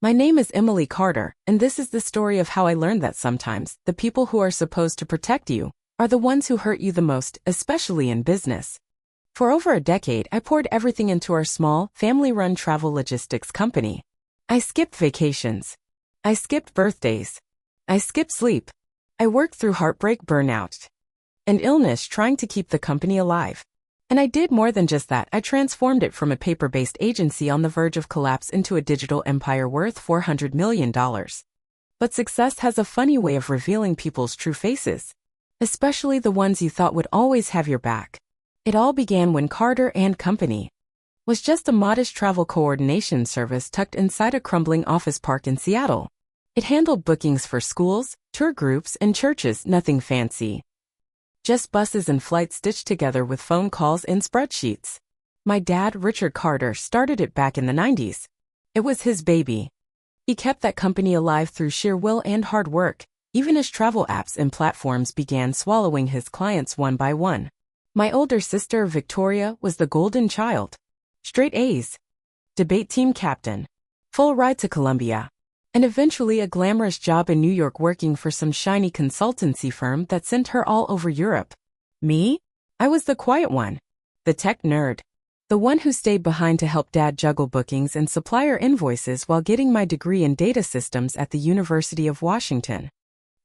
My name is Emily Carter, and this is the story of how I learned that sometimes the people who are supposed to protect you are the ones who hurt you the most, especially in business. For over a decade, I poured everything into our small, family-run travel logistics company. I skipped vacations. I skipped birthdays. I skipped sleep. I worked through heartbreak, burnout, and illness trying to keep the company alive. And I did more than just that. I transformed it from a paper-based agency on the verge of collapse into a digital empire worth $400 million. But success has a funny way of revealing people's true faces, especially the ones you thought would always have your back. It all began when Carter and Company was just a modest travel coordination service tucked inside a crumbling office park in Seattle. It handled bookings for schools, tour groups, and churches, nothing fancy. Just buses and flights stitched together with phone calls and spreadsheets. My dad, Richard Carter, started it back in the 90s. It was his baby. He kept that company alive through sheer will and hard work, even as travel apps and platforms began swallowing his clients one by one. My older sister, Victoria, was the golden child. Straight A's, debate team captain, full ride to Columbia, and eventually a glamorous job in New York working for some shiny consultancy firm that sent her all over Europe. Me? I was the quiet one, the tech nerd, the one who stayed behind to help Dad juggle bookings and supplier invoices while getting my degree in data systems at the University of Washington.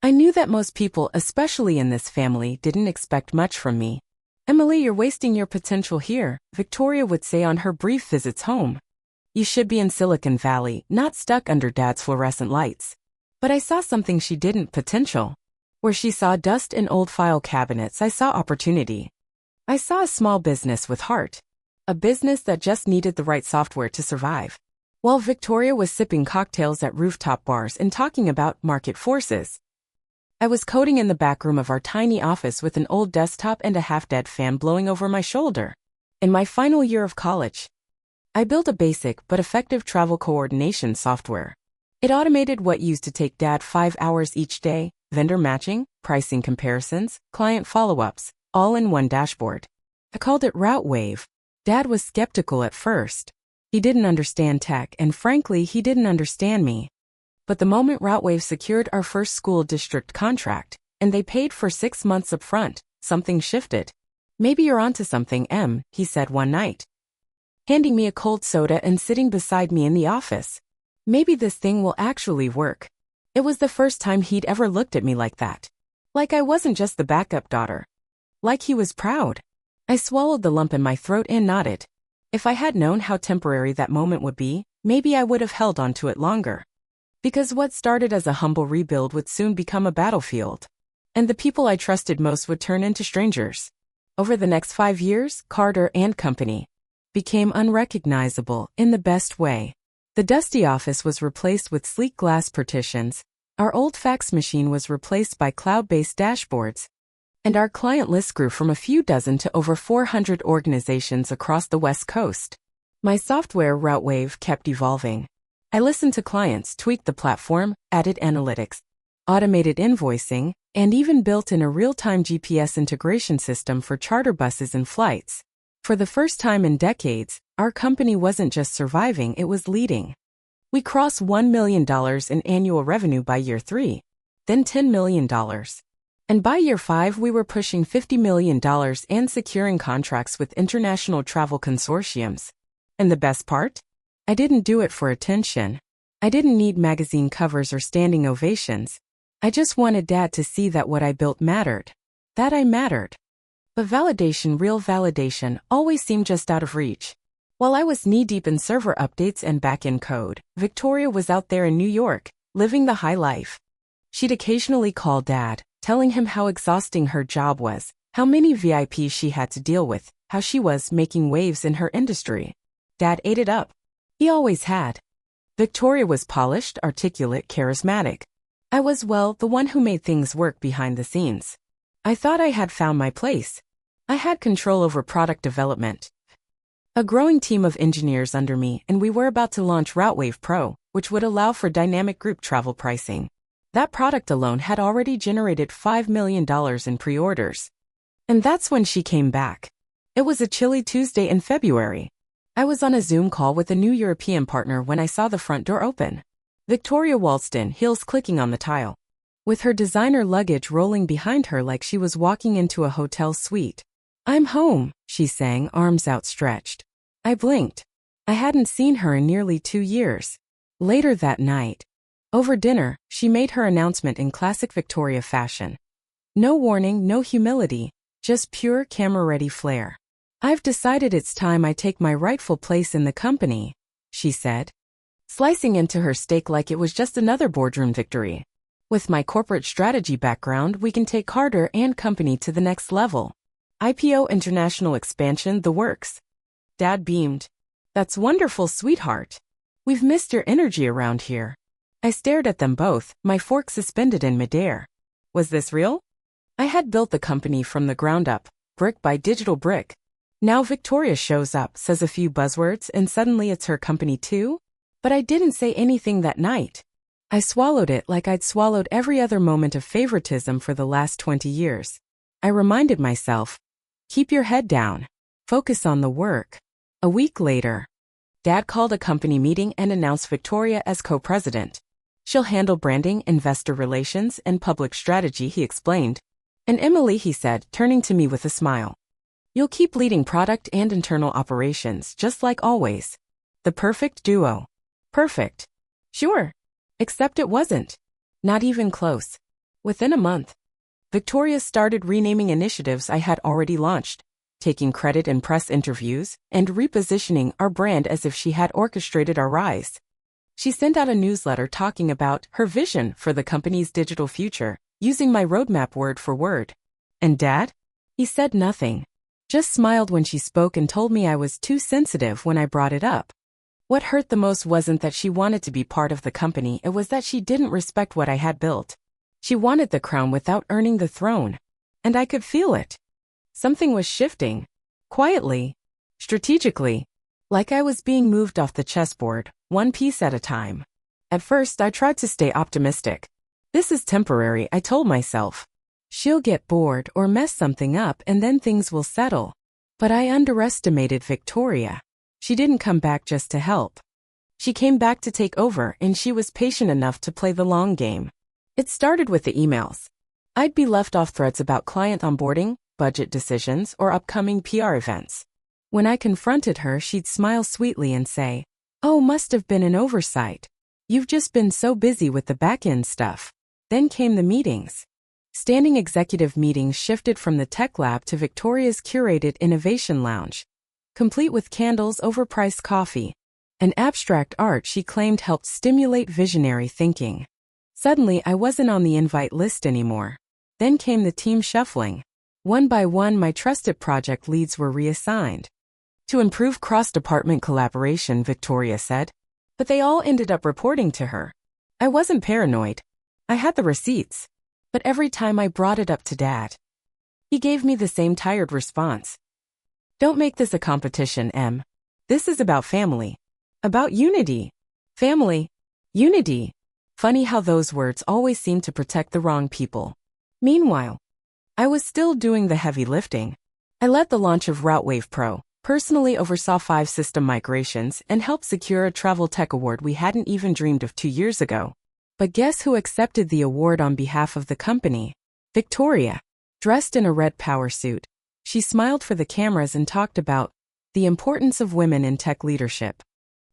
I knew that most people, especially in this family, didn't expect much from me. "Emily, you're wasting your potential here," Victoria would say on her brief visits home. "You should be in Silicon Valley, not stuck under Dad's fluorescent lights." But I saw something she didn't: potential. Where she saw dust in old file cabinets, I saw opportunity. I saw a small business with heart. A business that just needed the right software to survive. While Victoria was sipping cocktails at rooftop bars and talking about market forces, I was coding in the back room of our tiny office with an old desktop and a half-dead fan blowing over my shoulder. In my final year of college, I built a basic but effective travel coordination software. It automated what used to take Dad 5 hours each day: vendor matching, pricing comparisons, client follow-ups, all in one dashboard. I called it RouteWave. Dad was skeptical at first. He didn't understand tech, and frankly, he didn't understand me. But the moment RouteWave secured our first school district contract, and they paid for 6 months up front, something shifted. "Maybe you're onto something, Em," he said one night, handing me a cold soda and sitting beside me in the office. "Maybe this thing will actually work." It was the first time he'd ever looked at me like that. Like I wasn't just the backup daughter. Like he was proud. I swallowed the lump in my throat and nodded. If I had known how temporary that moment would be, maybe I would have held on to it longer. Because what started as a humble rebuild would soon become a battlefield. And the people I trusted most would turn into strangers. Over the next 5 years, Carter and Company became unrecognizable in the best way. The dusty office was replaced with sleek glass partitions, our old fax machine was replaced by cloud-based dashboards, and our client list grew from a few dozen to over 400 organizations across the West Coast. My software, RouteWave, kept evolving. I listened to clients, tweaked the platform, added analytics, automated invoicing, and even built in a real-time GPS integration system for charter buses and flights. For the first time in decades, our company wasn't just surviving, it was leading. We crossed $1 million in annual revenue by year 3, then $10 million. And by year 5, we were pushing $50 million and securing contracts with international travel consortiums. And the best part? I didn't do it for attention. I didn't need magazine covers or standing ovations. I just wanted Dad to see that what I built mattered. That I mattered. But validation, real validation, always seemed just out of reach. While I was knee-deep in server updates and back-end code, Victoria was out there in New York, living the high life. She'd occasionally call Dad, telling him how exhausting her job was, how many VIPs she had to deal with, how she was making waves in her industry. Dad ate it up. He always had. Victoria was polished, articulate, charismatic. I was, well, the one who made things work behind the scenes. I thought I had found my place. I had control over product development. A growing team of engineers under me, and we were about to launch RouteWave Pro, which would allow for dynamic group travel pricing. That product alone had already generated $5 million in pre-orders. And that's when she came back. It was a chilly Tuesday in February. I was on a Zoom call with a new European partner when I saw the front door open. Victoria waltzed in, heels clicking on the tile, with her designer luggage rolling behind her like she was walking into a hotel suite. "I'm home," she sang, arms outstretched. I blinked. I hadn't seen her in nearly 2 years. Later that night, over dinner, she made her announcement in classic Victoria fashion. No warning, no humility, just pure camera-ready flair. "I've decided it's time I take my rightful place in the company," she said, slicing into her steak like it was just another boardroom victory. "With my corporate strategy background, we can take Carter and Company to the next level. IPO, international expansion, the works." Dad beamed. "That's wonderful, sweetheart. We've missed your energy around here." I stared at them both, my fork suspended in midair. Was this real? I had built the company from the ground up, brick by digital brick. Now Victoria shows up, says a few buzzwords, and suddenly it's her company too? But I didn't say anything that night. I swallowed it like I'd swallowed every other moment of favoritism for the last 20 years. I reminded myself, keep your head down. Focus on the work. A week later, Dad called a company meeting and announced Victoria as co-president. "She'll handle branding, investor relations, and public strategy," he explained. "And Emily," he said, turning to me with a smile. "You'll keep leading product and internal operations, just like always." The perfect duo. Perfect. Sure. Except it wasn't. Not even close. Within a month, Victoria started renaming initiatives I had already launched, taking credit in press interviews, and repositioning our brand as if she had orchestrated our rise. She sent out a newsletter talking about her vision for the company's digital future, using my roadmap word for word. And Dad? He said nothing. Just smiled when she spoke and told me I was too sensitive when I brought it up. What hurt the most wasn't that she wanted to be part of the company, it was that she didn't respect what I had built. She wanted the crown without earning the throne. And I could feel it. Something was shifting. Quietly. Strategically. Like I was being moved off the chessboard, one piece at a time. At first, I tried to stay optimistic. This is temporary, I told myself. She'll get bored or mess something up and then things will settle. But I underestimated Victoria. She didn't come back just to help. She came back to take over, and she was patient enough to play the long game. It started with the emails. I'd be left off threads about client onboarding, budget decisions, or upcoming PR events. When I confronted her, she'd smile sweetly and say, "Oh, must have been an oversight. You've just been so busy with the back-end stuff." Then came the meetings. Standing executive meetings shifted from the tech lab to Victoria's curated innovation lounge, complete with candles, overpriced coffee, and abstract art she claimed helped stimulate visionary thinking. Suddenly, I wasn't on the invite list anymore. Then came the team shuffling. One by one, my trusted project leads were reassigned. To improve cross-department collaboration, Victoria said. But they all ended up reporting to her. I wasn't paranoid. I had the receipts. But every time I brought it up to Dad, he gave me the same tired response. "Don't make this a competition, Em. This is about family. About unity. Family. Unity." Funny how those words always seem to protect the wrong people. Meanwhile, I was still doing the heavy lifting. I led the launch of RouteWave Pro, personally oversaw 5 system migrations, and helped secure a travel tech award we hadn't even dreamed of 2 years ago. But guess who accepted the award on behalf of the company? Victoria. Dressed in a red power suit, she smiled for the cameras and talked about the importance of women in tech leadership.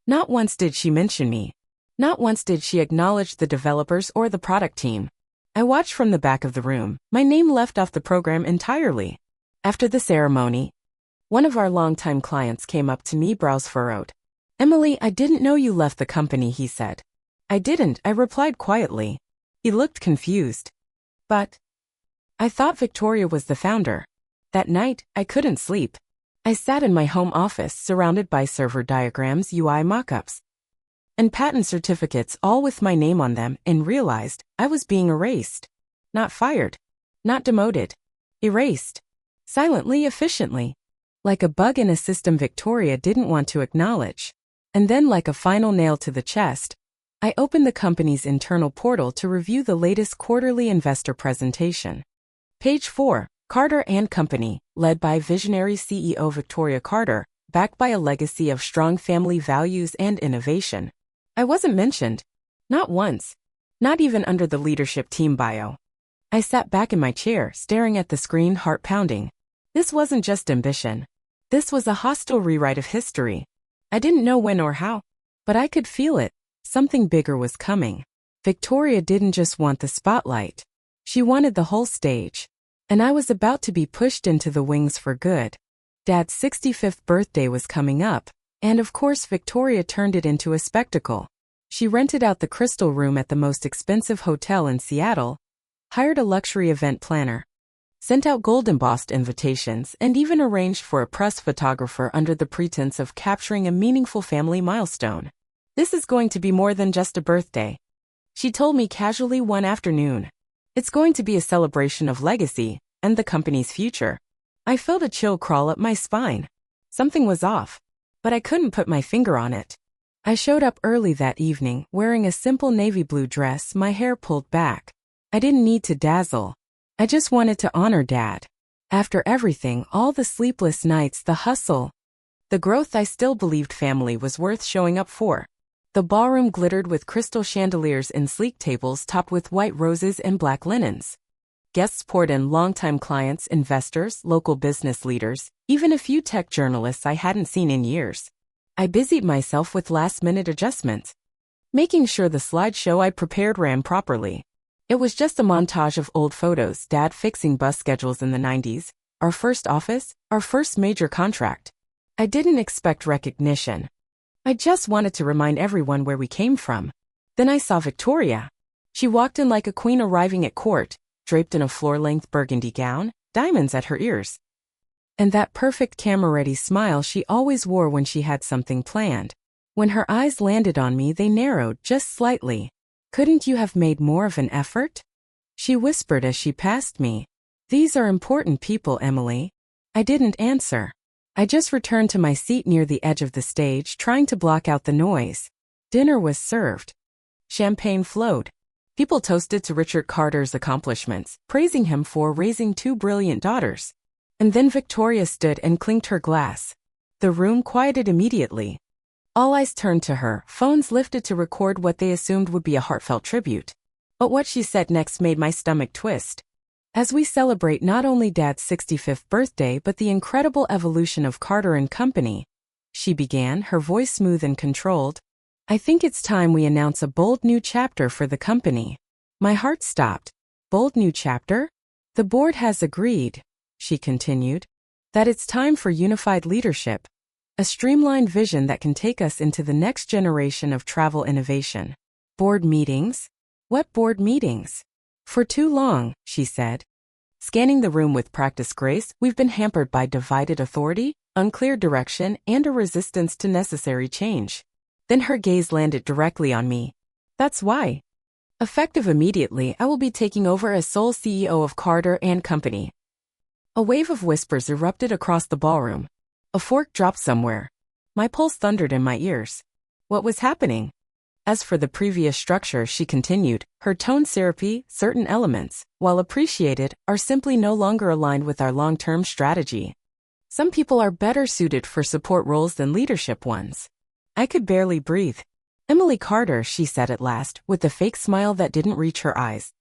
Not once did she mention me. Not once did she acknowledge the developers or the product team. I watched from the back of the room, my name left off the program entirely. After the ceremony, one of our longtime clients came up to me, brows furrowed. "Emily, I didn't know you left the company," he said. "I didn't," I replied quietly. He looked confused. "But I thought Victoria was the founder." That night, I couldn't sleep. I sat in my home office, surrounded by server diagrams, UI mockups, and patent certificates, all with my name on them, and realized I was being erased. Not fired. Not demoted. Erased. Silently, efficiently. Like a bug in a system Victoria didn't want to acknowledge. And then, like a final nail to the chest, I opened the company's internal portal to review the latest quarterly investor presentation. Page 4. Carter and Company, led by visionary CEO Victoria Carter, backed by a legacy of strong family values and innovation. I wasn't mentioned. Not once. Not even under the leadership team bio. I sat back in my chair, staring at the screen, heart pounding. This wasn't just ambition. This was a hostile rewrite of history. I didn't know when or how, but I could feel it. Something bigger was coming. Victoria didn't just want the spotlight. She wanted the whole stage. And I was about to be pushed into the wings for good. Dad's 65th birthday was coming up, and of course Victoria turned it into a spectacle. She rented out the Crystal Room at the most expensive hotel in Seattle, hired a luxury event planner, sent out gold-embossed invitations, and even arranged for a press photographer under the pretense of capturing a meaningful family milestone. This is going to be more than just a birthday, she told me casually one afternoon. It's going to be a celebration of legacy and the company's future. I felt a chill crawl up my spine. Something was off, but I couldn't put my finger on it. I showed up early that evening, wearing a simple navy blue dress, my hair pulled back. I didn't need to dazzle. I just wanted to honor Dad. After everything, all the sleepless nights, the hustle, the growth, I still believed family was worth showing up for. The ballroom glittered with crystal chandeliers and sleek tables topped with white roses and black linens. Guests poured in: longtime clients, investors, local business leaders, even a few tech journalists I hadn't seen in years. I busied myself with last-minute adjustments, making sure the slideshow I prepared ran properly. It was just a montage of old photos, Dad fixing bus schedules in the 90s, our first office, our first major contract. I didn't expect recognition. I just wanted to remind everyone where we came from. Then I saw Victoria. She walked in like a queen arriving at court, draped in a floor-length burgundy gown, diamonds at her ears, and that perfect camera-ready smile she always wore when she had something planned. When her eyes landed on me, they narrowed just slightly. "Couldn't you have made more of an effort?" she whispered as she passed me. "These are important people, Emily." I didn't answer. I just returned to my seat near the edge of the stage, trying to block out the noise. Dinner was served. Champagne flowed. People toasted to Richard Carter's accomplishments, praising him for raising two brilliant daughters. And then Victoria stood and clinked her glass. The room quieted immediately. All eyes turned to her, phones lifted to record what they assumed would be a heartfelt tribute. But what she said next made my stomach twist. "As we celebrate not only Dad's 65th birthday but the incredible evolution of Carter and Company," she began, her voice smooth and controlled, "I think it's time we announce a bold new chapter for the company." My heart stopped. Bold new chapter? "The board has agreed," she continued, "that it's time for unified leadership. A streamlined vision that can take us into the next generation of travel innovation." Board meetings? What board meetings? "For too long," she said, scanning the room with practiced grace, "we've been hampered by divided authority, unclear direction, and a resistance to necessary change." Then her gaze landed directly on me. "That's why. Effective immediately, I will be taking over as sole CEO of Carter and Company." A wave of whispers erupted across the ballroom. A fork dropped somewhere. My pulse thundered in my ears. What was happening? As for the previous structure, she continued, her tone syrupy, certain elements, while appreciated, are simply no longer aligned with our long-term strategy. Some people are better suited for support roles than leadership ones. I could barely breathe. "Emily Carter," she said at last, with a fake smile that didn't reach her eyes,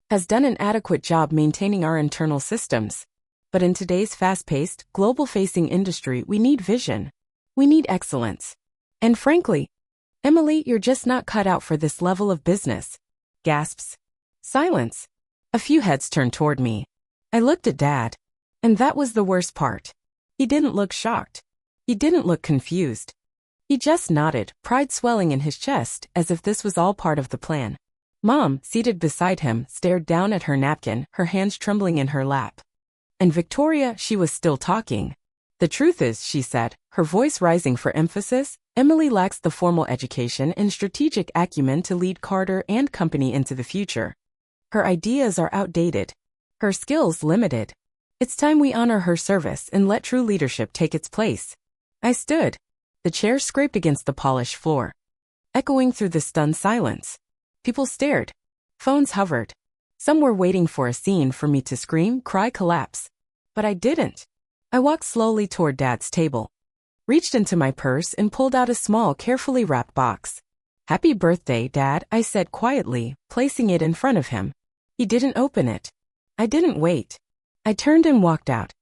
"has done an adequate job maintaining our internal systems. But in today's fast-paced, global-facing industry, we need vision. We need excellence. And frankly, Emily, you're just not cut out for this level of business." Gasps. Silence. A few heads turned toward me. I looked at Dad. And that was the worst part. He didn't look shocked. He didn't look confused. He just nodded, pride swelling in his chest, as if this was all part of the plan. Mom, seated beside him, stared down at her napkin, her hands trembling in her lap. And Victoria, she was still talking. "The truth is," she said, her voice rising for emphasis, "Emily lacks the formal education and strategic acumen to lead Carter and Company into the future. Her ideas are outdated. Her skills limited. It's time we honor her service and let true leadership take its place." I stood. The chair scraped against the polished floor, echoing through the stunned silence. People stared. Phones hovered. Some were waiting for a scene, for me to scream, cry, collapse. But I didn't. I walked slowly toward Dad's table, reached into my purse and pulled out a small, carefully wrapped box. "Happy birthday, Dad," I said quietly, placing it in front of him. He didn't open it. I didn't wait. I turned and walked out.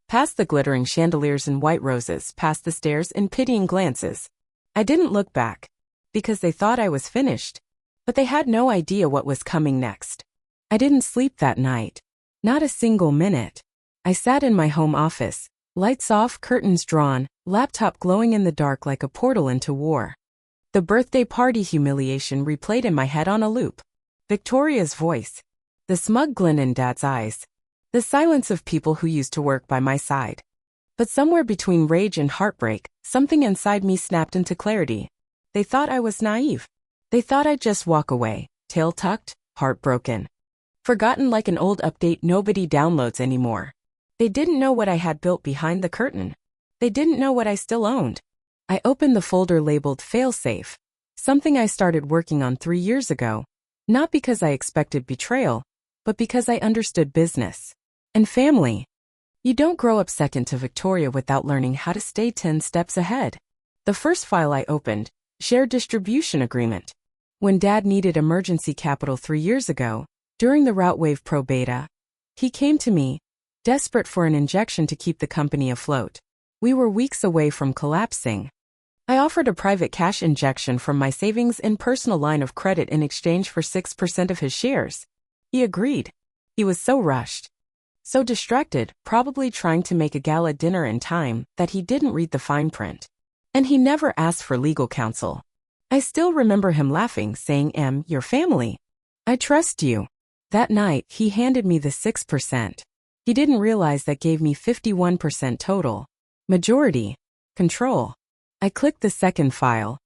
Past the glittering chandeliers and white roses, past the stares and pitying glances. I didn't look back, because they thought I was finished. But they had no idea what was coming next. I didn't sleep that night. Not a single minute. I sat in my home office, lights off, curtains drawn, laptop glowing in the dark like a portal into war. The birthday party humiliation replayed in my head on a loop. Victoria's voice. The smug glint in Dad's eyes. The silence of people who used to work by my side. But somewhere between rage and heartbreak, something inside me snapped into clarity. They thought I was naive. They thought I'd just walk away, tail tucked, heartbroken. Forgotten like an old update nobody downloads anymore. They didn't know what I had built behind the curtain. They didn't know what I still owned. I opened the folder labeled Failsafe, something I started working on 3 years ago, not because I expected betrayal, but because I understood business and family. You don't grow up second to Victoria without learning how to stay 10 steps ahead. The first file I opened, Shared Distribution Agreement. When Dad needed emergency capital 3 years ago, during the Routewave Pro beta, he came to me, desperate for an injection to keep the company afloat. We were weeks away from collapsing. I offered a private cash injection from my savings and personal line of credit in exchange for 6% of his shares. He agreed. He was so rushed, so distracted, probably trying to make a gala dinner in time, that he didn't read the fine print. And he never asked for legal counsel. I still remember him laughing, saying, "Your family. I trust you." That night, he handed me the 6%. He didn't realize that gave me 51% total. Majority. Control. I clicked the second file.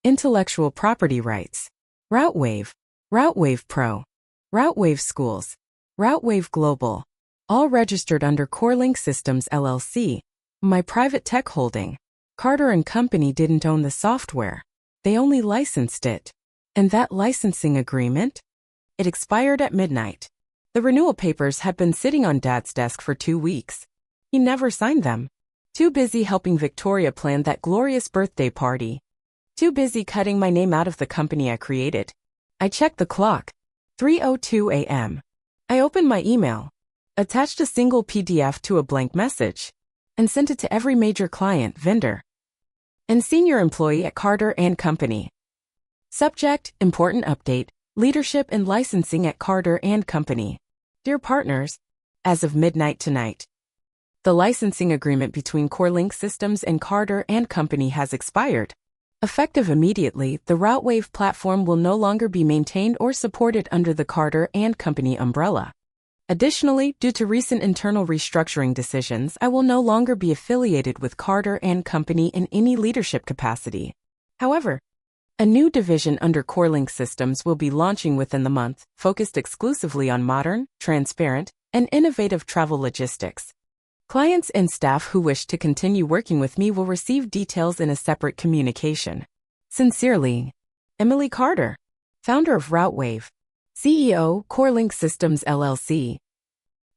Intellectual property rights. Routewave. Routewave Pro. Routewave Schools. Routewave Global. All registered under CoreLink Systems LLC, my private tech holding. Carter & Company didn't own the software. They only licensed it. And that licensing agreement? It expired at midnight. The renewal papers had been sitting on Dad's desk for 2 weeks. He never signed them. Too busy helping Victoria plan that glorious birthday party. Too busy cutting my name out of the company I created. I checked the clock. 3:02 a.m. I opened my email, attached a single PDF to a blank message, and sent it to every major client, vendor, and senior employee at Carter & Company. Subject, important update, leadership and licensing at Carter & Company. Dear partners, as of midnight tonight, the licensing agreement between CoreLink Systems and Carter & Company has expired. Effective immediately, the Routewave platform will no longer be maintained or supported under the Carter & Company umbrella. Additionally, due to recent internal restructuring decisions, I will no longer be affiliated with Carter & Company in any leadership capacity. However, a new division under CoreLink Systems will be launching within the month, focused exclusively on modern, transparent, and innovative travel logistics. Clients and staff who wish to continue working with me will receive details in a separate communication. Sincerely, Emily Carter, founder of Routewave, CEO, CoreLink Systems LLC.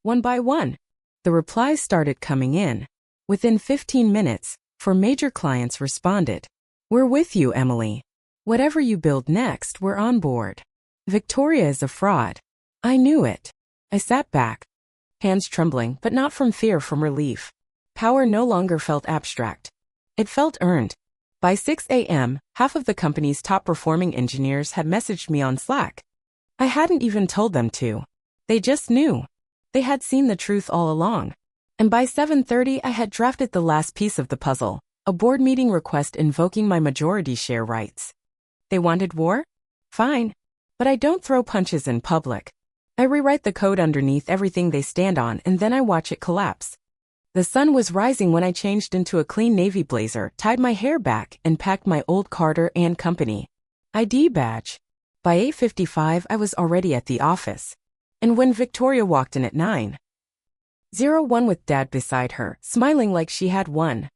One by one, the replies started coming in. Within 15 minutes, 4 major clients responded. "We're with you, Emily. Whatever you build next, we're on board. Victoria is a fraud." I knew it. I sat back, hands trembling, but not from fear, from relief. Power no longer felt abstract. It felt earned. By 6 a.m., half of the company's top-performing engineers had messaged me on Slack. I hadn't even told them to. They just knew. They had seen the truth all along. And by 7:30, I had drafted the last piece of the puzzle, a board meeting request invoking my majority share rights. They wanted war? Fine. But I don't throw punches in public. I rewrite the code underneath everything they stand on, and then I watch it collapse. The sun was rising when I changed into a clean navy blazer, tied my hair back, and packed my old Carter & Company ID badge. By 8:55, I was already at the office. And when Victoria walked in at 9:01 with Dad beside her, smiling like she had won,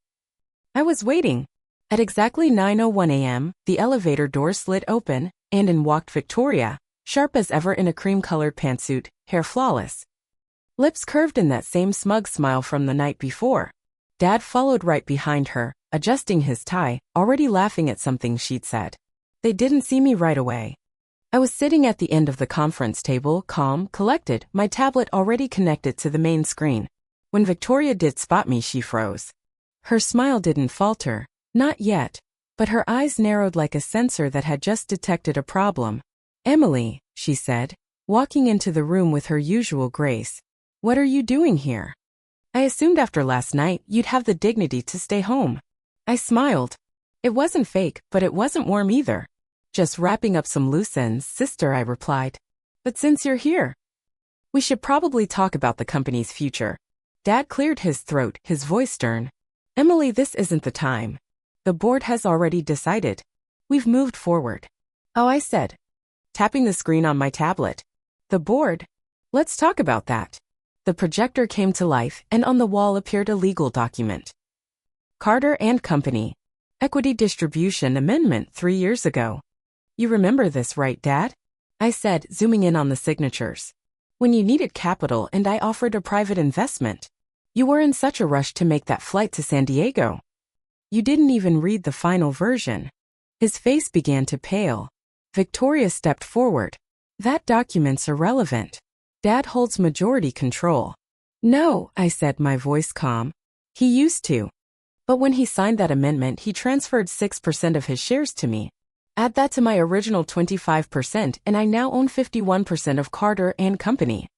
I was waiting. At exactly 9:01 a.m., the elevator door slid open, and in walked Victoria, sharp as ever in a cream-colored pantsuit, hair flawless, lips curved in that same smug smile from the night before. Dad followed right behind her, adjusting his tie, already laughing at something she'd said. They didn't see me right away. I was sitting at the end of the conference table, calm, collected, my tablet already connected to the main screen. When Victoria did spot me, she froze. Her smile didn't falter, not yet, but her eyes narrowed like a sensor that had just detected a problem. "Emily," she said, walking into the room with her usual grace. "What are you doing here? I assumed after last night you'd have the dignity to stay home." I smiled. It wasn't fake, but it wasn't warm either. "Just wrapping up some loose ends, sister," I replied. "But since you're here, we should probably talk about the company's future." Dad cleared his throat, his voice stern. "Emily, this isn't the time. The board has already decided. We've moved forward." "Oh," I said, tapping the screen on my tablet. "The board? Let's talk about that." The projector came to life, and on the wall appeared a legal document. Carter and Company. Equity Distribution Amendment 3 years ago. "You remember this, right, Dad?" I said, zooming in on the signatures. "When you needed capital and I offered a private investment. You were in such a rush to make that flight to San Diego. You didn't even read the final version." His face began to pale. Victoria stepped forward. "That document's irrelevant. Dad holds majority control." "No," I said, my voice calm. "He used to. But when he signed that amendment, he transferred 6% of his shares to me. Add that to my original 25%, and I now own 51% of Carter and Company."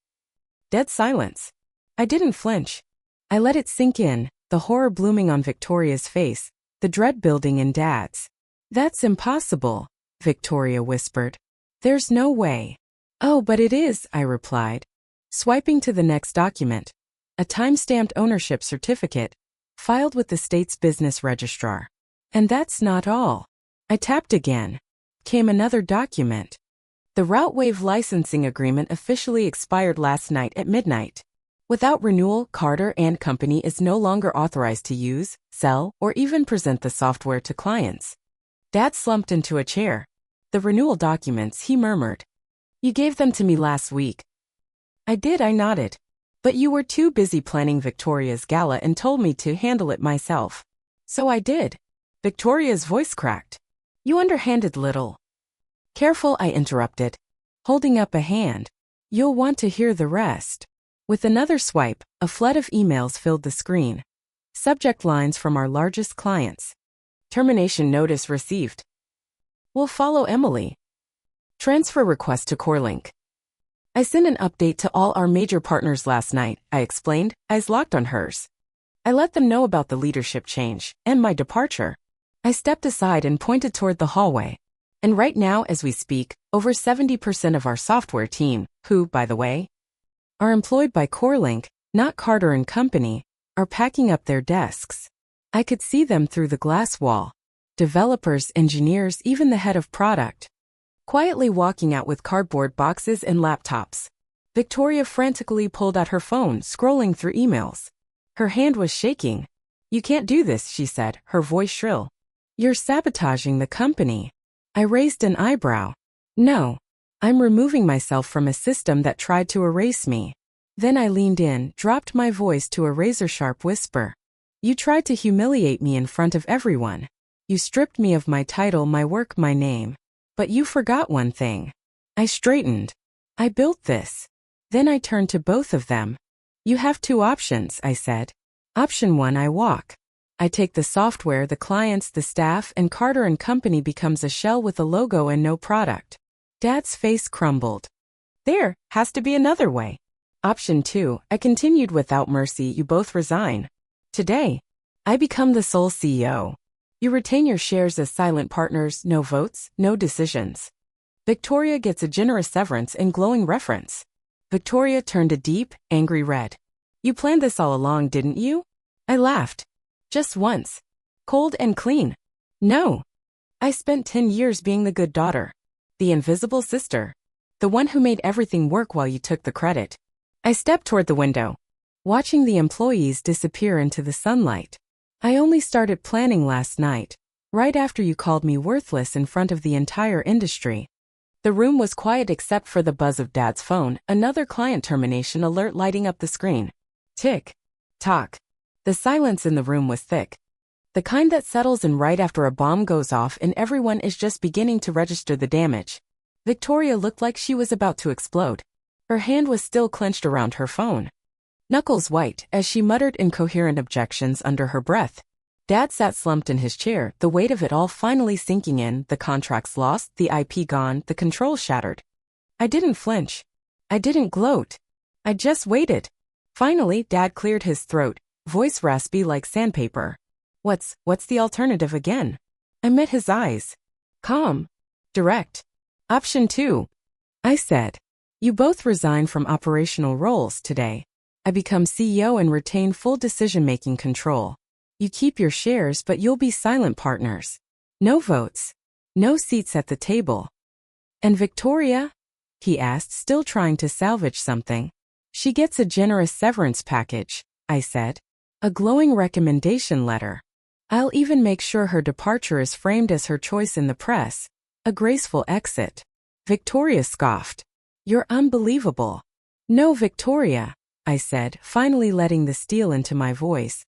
Dead silence. I didn't flinch. I let it sink in, the horror blooming on Victoria's face, the dread building in Dad's. "That's impossible," Victoria whispered. "There's no way." "Oh, but it is," I replied, swiping to the next document. A time-stamped ownership certificate, filed with the state's business registrar. And that's not all. I tapped again. Came another document. The Routewave licensing agreement officially expired last night at midnight. Without renewal, Carter and Company is no longer authorized to use, sell, or even present the software to clients. Dad slumped into a chair. "The renewal documents," he murmured. "You gave them to me last week." "I did," I nodded. "But you were too busy planning Victoria's gala and told me to handle it myself." "So I did." Victoria's voice cracked. "You underhanded little." "Careful," I interrupted, holding up a hand. "You'll want to hear the rest." With another swipe, a flood of emails filled the screen. Subject lines from our largest clients. Termination notice received. Will follow Emily. Transfer request to CoreLink. I sent an update to all our major partners last night, I explained, eyes locked on hers. I let them know about the leadership change and my departure. I stepped aside and pointed toward the hallway. And right now, as we speak, over 70% of our software team, who, by the way, are employed by CoreLink, not Carter and Company, are packing up their desks. I could see them through the glass wall. Developers, engineers, even the head of product. Quietly walking out with cardboard boxes and laptops. Victoria frantically pulled out her phone, scrolling through emails. Her hand was shaking. "You can't do this," she said, her voice shrill. "You're sabotaging the company." I raised an eyebrow. "No. I'm removing myself from a system that tried to erase me." Then I leaned in, dropped my voice to a razor-sharp whisper. "You tried to humiliate me in front of everyone. You stripped me of my title, my work, my name. But you forgot one thing." I straightened. "I built this." Then I turned to both of them. "You have 2 options," I said. "Option 1, I walk. I take the software, the clients, the staff, and Carter and Company becomes a shell with a logo and no product." Dad's face crumbled. "There has to be another way." "Option 2, I continued without mercy, you both resign. Today, I become the sole CEO. You retain your shares as silent partners, no votes, no decisions. Victoria gets a generous severance and glowing reference." Victoria turned a deep, angry red. "You planned this all along, didn't you?" I laughed. "Just once. Cold and clean." "No. I spent 10 years being the good daughter. The invisible sister. The one who made everything work while you took the credit." I stepped toward the window, watching the employees disappear into the sunlight. "I only started planning last night, right after you called me worthless in front of the entire industry." The room was quiet except for the buzz of Dad's phone, another client termination alert lighting up the screen. Tick. Tock. The silence in the room was thick. The kind that settles in right after a bomb goes off and everyone is just beginning to register the damage. Victoria looked like she was about to explode. Her hand was still clenched around her phone, knuckles white, as she muttered incoherent objections under her breath. Dad sat slumped in his chair, the weight of it all finally sinking in, the contracts lost, the IP gone, the controls shattered. I didn't flinch. I didn't gloat. I just waited. Finally, Dad cleared his throat, voice raspy like sandpaper. What's the alternative again? I met his eyes. Calm. Direct. Option 2. I said. You both resign from operational roles today. I become CEO and retain full decision-making control. You keep your shares, but you'll be silent partners. No votes. No seats at the table. And Victoria? He asked, still trying to salvage something. She gets a generous severance package, I said. A glowing recommendation letter. I'll even make sure her departure is framed as her choice in the press. A graceful exit. Victoria scoffed. You're unbelievable. No, Victoria, I said, finally letting the steel into my voice.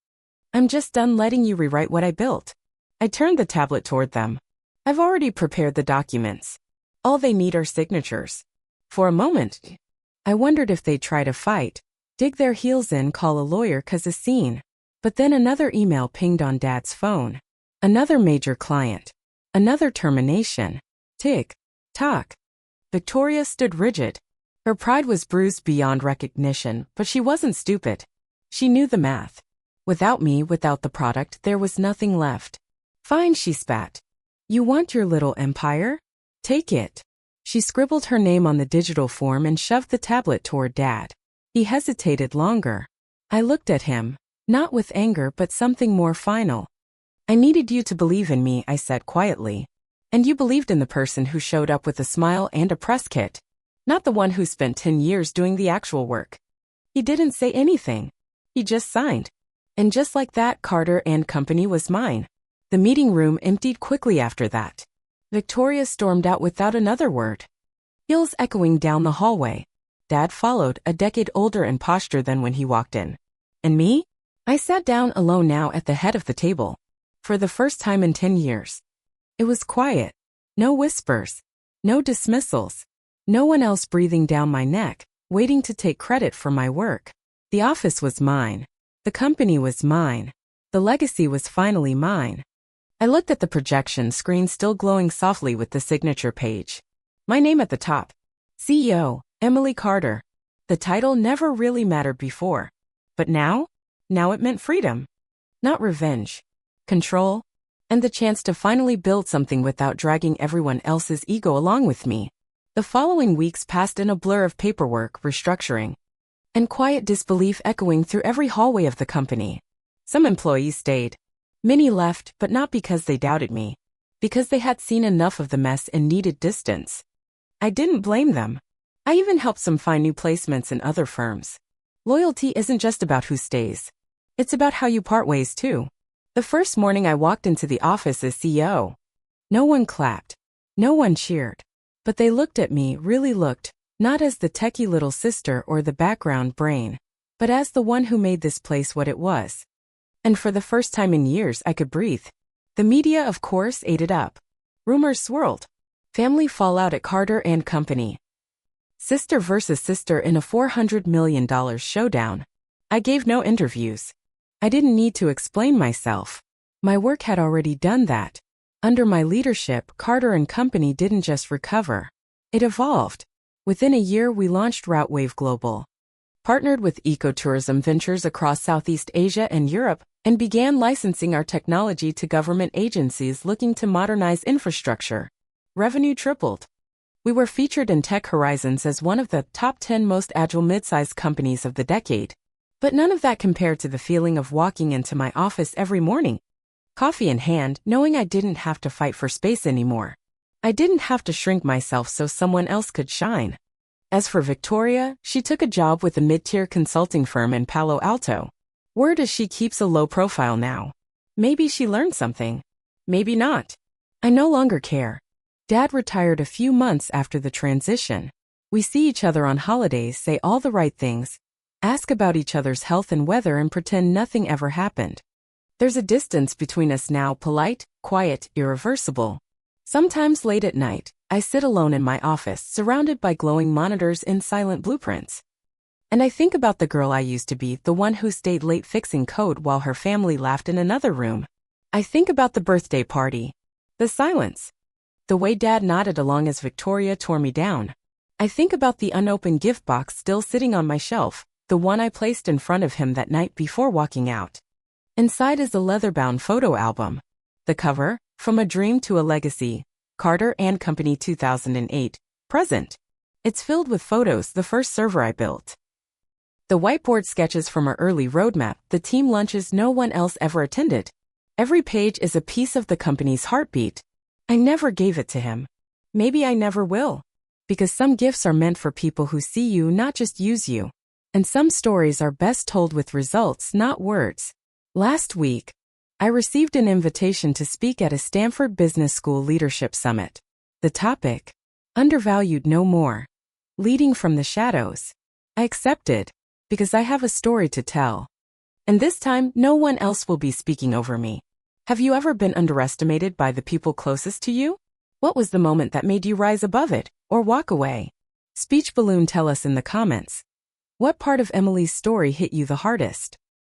I'm just done letting you rewrite what I built. I turned the tablet toward them. I've already prepared the documents. All they need are signatures. For a moment, I wondered if they'd try to fight, dig their heels in, call a lawyer 'cause a scene. But then another email pinged on Dad's phone. Another major client. Another termination. Tick. Tock. Victoria stood rigid. Her pride was bruised beyond recognition, but she wasn't stupid. She knew the math. Without me, without the product, there was nothing left. Fine, she spat. You want your little empire? Take it. She scribbled her name on the digital form and shoved the tablet toward Dad. He hesitated longer. I looked at him. Not with anger, but something more final. I needed you to believe in me, I said quietly. And you believed in the person who showed up with a smile and a press kit. Not the one who spent 10 years doing the actual work. He didn't say anything. He just signed. And just like that, Carter and Company was mine. The meeting room emptied quickly after that. Victoria stormed out without another word. Heels echoing down the hallway. Dad followed, a decade older in posture than when he walked in. And me? I sat down alone now at the head of the table. For the first time in 10 years. It was quiet. No whispers. No dismissals. No one else breathing down my neck, waiting to take credit for my work. The office was mine. The company was mine. The legacy was finally mine. I looked at the projection screen still glowing softly with the signature page. My name at the top. CEO, Emily Carter. The title never really mattered before. But now? Now it meant freedom. Not revenge. Control. And the chance to finally build something without dragging everyone else's ego along with me. The following weeks passed in a blur of paperwork, restructuring, and quiet disbelief echoing through every hallway of the company. Some employees stayed. Many left, but not because they doubted me. Because they had seen enough of the mess and needed distance. I didn't blame them. I even helped some find new placements in other firms. Loyalty isn't just about who stays. It's about how you part ways too. The first morning I walked into the office as CEO. No one clapped. No one cheered. But they looked at me, really looked, not as the techie little sister or the background brain, but as the one who made this place what it was. And for the first time in years I could breathe. The media, of course, ate it up. Rumors swirled. Family fallout at Carter and Company. Sister versus sister in a $400 million showdown. I gave no interviews. I didn't need to explain myself. My work had already done that. Under my leadership, Carter and Company didn't just recover. It evolved. Within a year, we launched RouteWave Global, partnered with ecotourism ventures across Southeast Asia and Europe, and began licensing our technology to government agencies looking to modernize infrastructure. Revenue tripled. We were featured in Tech Horizons as one of the top 10 most agile mid-sized companies of the decade. But none of that compared to the feeling of walking into my office every morning, coffee in hand, knowing I didn't have to fight for space anymore. I didn't have to shrink myself so someone else could shine. As for Victoria, she took a job with a mid-tier consulting firm in Palo Alto. Word is she keeps a low profile now. Maybe she learned something. Maybe not. I no longer care. Dad retired a few months after the transition. We see each other on holidays, say all the right things, ask about each other's health and weather, and pretend nothing ever happened. There's a distance between us now, polite, quiet, irreversible. Sometimes late at night, I sit alone in my office, surrounded by glowing monitors and silent blueprints. And I think about the girl I used to be, the one who stayed late fixing code while her family laughed in another room. I think about the birthday party. The silence. The way Dad nodded along as Victoria tore me down. I think about the unopened gift box still sitting on my shelf, the one I placed in front of him that night before walking out. Inside is a leather-bound photo album. The cover, From a Dream to a Legacy, Carter and Company 2008, present. It's filled with photos, the first server I built. The whiteboard sketches from our early roadmap, the team lunches no one else ever attended. Every page is a piece of the company's heartbeat. I never gave it to him. Maybe I never will. Because some gifts are meant for people who see you, not just use you. And some stories are best told with results, not words. Last week, I received an invitation to speak at a Stanford Business School Leadership Summit. The topic, Undervalued No More. Leading from the Shadows. I accepted, because I have a story to tell. And this time, no one else will be speaking over me. Have you ever been underestimated by the people closest to you? What was the moment that made you rise above it, or walk away? Speech balloon, tell us in the comments. What part of Emily's story hit you the hardest?